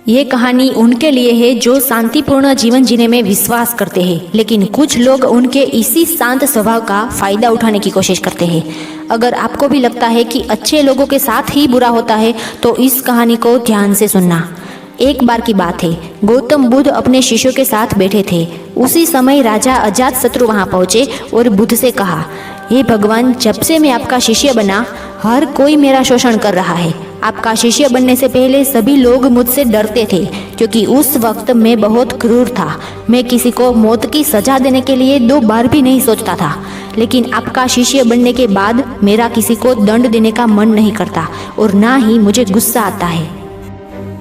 ये कहानी उनके लिए है जो शांतिपूर्ण जीवन जीने में विश्वास करते हैं, लेकिन कुछ लोग उनके इसी शांत स्वभाव का फायदा उठाने की कोशिश करते हैं। अगर आपको भी लगता है कि अच्छे लोगों के साथ ही बुरा होता है तो इस कहानी को ध्यान से सुनना। एक बार की बात है, गौतम बुद्ध अपने शिष्यों के साथ बैठे थे। उसी समय राजा अजातशत्रु वहां पहुंचे और बुद्ध से कहा, हे भगवान, जब से मैं आपका शिष्य बना हर कोई मेरा शोषण कर रहा है। आपका शिष्य बनने से पहले सभी लोग मुझसे डरते थे क्योंकि उस वक्त मैं बहुत क्रूर था। मैं किसी को मौत की सजा देने के लिए 2 बार भी नहीं सोचता था। लेकिन आपका शिष्य बनने के बाद मेरा किसी को दंड देने का मन नहीं करता और ना ही मुझे गुस्सा आता है।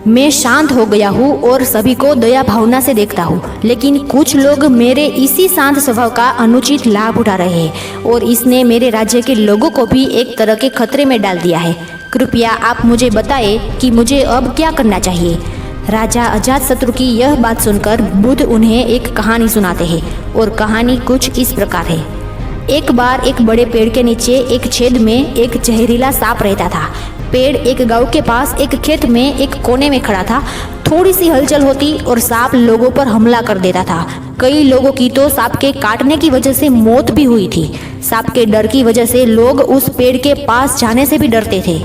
मैं शांत हो गया हूँ और सभी को दया भावना से देखता हूँ, लेकिन कुछ लोग मेरे इसी शांत स्वभाव का अनुचित लाभ उठा रहे हैं और इसने मेरे राज्य के लोगों को भी एक तरह के खतरे में डाल दिया है। कृपया आप मुझे बताएं कि मुझे अब क्या करना चाहिए। राजा अजातशत्रु की यह बात सुनकर बुद्ध उन्हें एक कहानी सुनाते हैं और कहानी कुछ इस प्रकार है। एक बार एक बड़े पेड़ के नीचे एक छेद में एक जहरीला सांप रहता था। पेड़ एक गांव के पास एक खेत में एक कोने में खड़ा था। थोड़ी सी हलचल होती और सांप लोगों पर हमला कर देता था। कई लोगों की तो सांप के काटने की वजह से मौत भी हुई थी। सांप के डर की वजह से लोग उस पेड़ के पास जाने से भी डरते थे।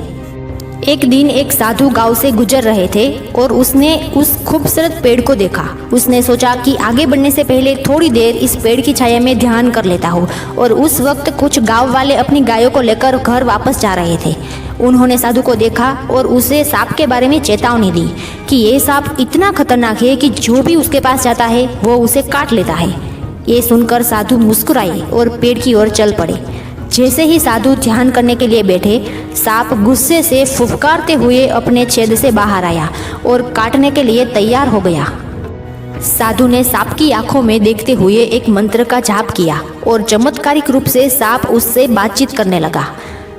एक दिन एक साधु गांव से गुजर रहे थे और उसने उस खूबसूरत पेड़ को देखा। उसने सोचा कि आगे बढ़ने से पहले थोड़ी देर इस पेड़ की छाया में ध्यान कर लेता हूँ। और उस वक्त कुछ गांव वाले अपनी गायों को लेकर घर वापस जा रहे थे। उन्होंने साधु को देखा और उसे सांप के बारे में चेतावनी दी कि ये सांप इतना खतरनाक है कि जो भी उसके पास जाता है वो उसे काट लेता है। ये सुनकर साधु मुस्कुराए और पेड़ की ओर चल पड़े। जैसे ही साधु ध्यान करने के लिए बैठे, सांप गुस्से से फुफकारते हुए अपने छेद से बाहर आया और काटने के लिए तैयार हो गया। साधु ने सांप की आंखों में देखते हुए एक मंत्र का जाप किया और चमत्कारिक रूप से सांप उससे बातचीत करने लगा।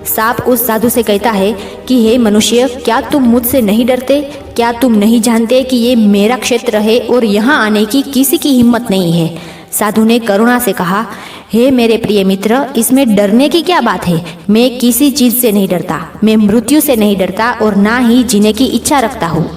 सांप उस साधु से कहता है कि हे मनुष्य, क्या तुम मुझसे नहीं डरते? क्या तुम नहीं जानते कि ये मेरा क्षेत्र है और यहाँ आने की किसी की हिम्मत नहीं है? साधु ने करुणा से कहा, हे मेरे प्रिय मित्र, इसमें डरने की क्या बात है? मैं किसी चीज से नहीं डरता। मैं मृत्यु से नहीं डरता और ना ही जीने की इच्छा रखता हूँ।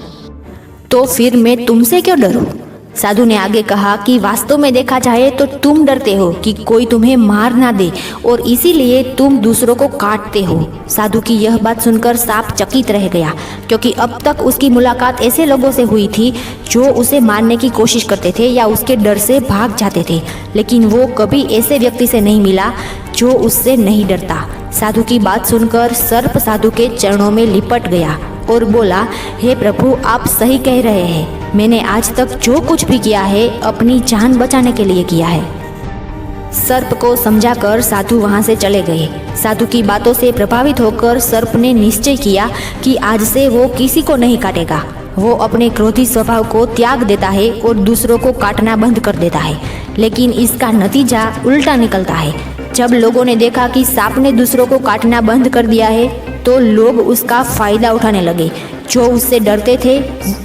तो फिर मैं तुमसे क्यों डरूं? साधु ने आगे कहा कि वास्तव में देखा जाए तो तुम डरते हो कि कोई तुम्हें मार ना दे और इसीलिए तुम दूसरों को काटते हो। साधु की यह बात सुनकर सांप चकित रह गया क्योंकि अब तक उसकी मुलाकात ऐसे लोगों से हुई थी जो उसे मारने की कोशिश करते थे या उसके डर से भाग जाते थे, लेकिन वो कभी ऐसे व्यक्ति से नहीं मिला जो उससे नहीं डरता। साधु की बात सुनकर सर्प साधु के चरणों में लिपट गया और बोला, हे प्रभु, आप सही कह रहे हैं। मैंने आज तक जो कुछ भी किया है अपनी जान बचाने के लिए किया है। सर्प को समझाकर साधु वहां से चले गए। साधु की बातों से प्रभावित होकर सर्प ने निश्चय किया कि आज से वो किसी को नहीं काटेगा। वो अपने क्रोधी स्वभाव को त्याग देता है और दूसरों को काटना बंद कर देता है, लेकिन इसका नतीजा उल्टा निकलता है। जब लोगों ने देखा कि सांप ने दूसरों को काटना बंद कर दिया है तो लोग उसका फायदा उठाने लगे। जो उससे डरते थे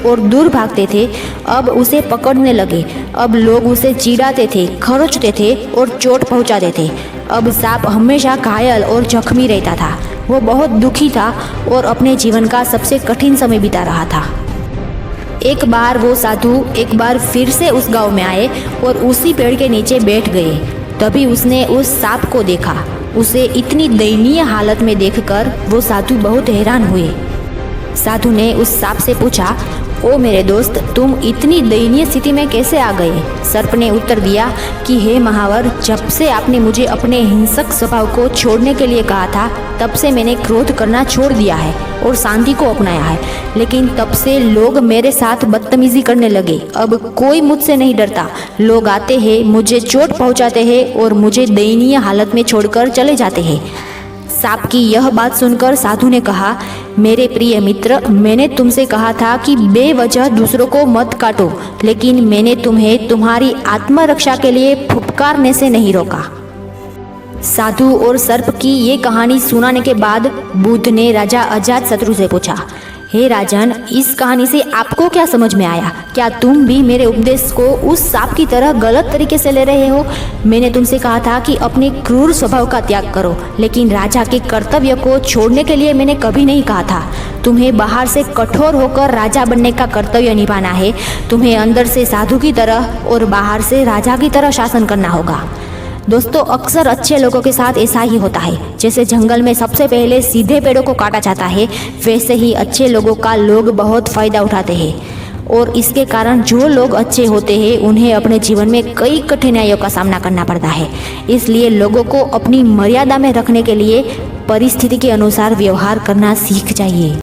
और दूर भागते थे अब उसे पकड़ने लगे। अब लोग उसे चिढ़ाते थे, खरोचते थे और चोट पहुंचाते थे। अब सांप हमेशा घायल और जख्मी रहता था। वो बहुत दुखी था और अपने जीवन का सबसे कठिन समय बिता रहा था। एक बार वो साधु एक बार फिर से उस गांव में आए और उसी पेड़ के नीचे बैठ गए। तभी उसने उस सांप को देखा। उसे इतनी दयनीय हालत में देखकर वो साधु बहुत हैरान हुए। साधु ने उस सांप से पूछा, ओ मेरे दोस्त, तुम इतनी दयनीय स्थिति में कैसे आ गए? सर्प ने उत्तर दिया कि हे महावर, जब से आपने मुझे अपने हिंसक स्वभाव को छोड़ने के लिए कहा था तब से मैंने क्रोध करना छोड़ दिया है और शांति को अपनाया है, लेकिन तब से लोग मेरे साथ बदतमीजी करने लगे। अब कोई मुझसे नहीं डरता। लोग आते हैं, मुझे चोट पहुंचाते हैं और मुझे दयनीय हालत में छोड़कर चले जाते हैं। सांप की यह बात सुनकर साधु ने कहा, मेरे प्रिय मित्र, मैंने तुमसे कहा था कि बेवजह दूसरों को मत काटो, लेकिन मैंने तुम्हें तुम्हारी आत्मरक्षा के लिए फुफकारने से नहीं रोका। साधु और सर्प की ये कहानी सुनाने के बाद बुद्ध ने राजा अजातशत्रु से पूछा, हे राजन, इस कहानी से आपको क्या समझ में आया? क्या तुम भी मेरे उपदेश को उस सांप की तरह गलत तरीके से ले रहे हो? मैंने तुमसे कहा था कि अपने क्रूर स्वभाव का त्याग करो, लेकिन राजा के कर्तव्य को छोड़ने के लिए मैंने कभी नहीं कहा था। तुम्हें बाहर से कठोर होकर राजा बनने का कर्तव्य निभाना है। तुम्हें अंदर से साधु की तरह और बाहर से राजा की तरह शासन करना होगा। दोस्तों, अक्सर अच्छे लोगों के साथ ऐसा ही होता है। जैसे जंगल में सबसे पहले सीधे पेड़ों को काटा जाता है, वैसे ही अच्छे लोगों का लोग बहुत फायदा उठाते हैं। और इसके कारण जो लोग अच्छे होते हैं उन्हें अपने जीवन में कई कठिनाइयों का सामना करना पड़ता है। इसलिए लोगों को अपनी मर्यादा में रखने के लिए परिस्थिति के अनुसार व्यवहार करना सीख जाइए।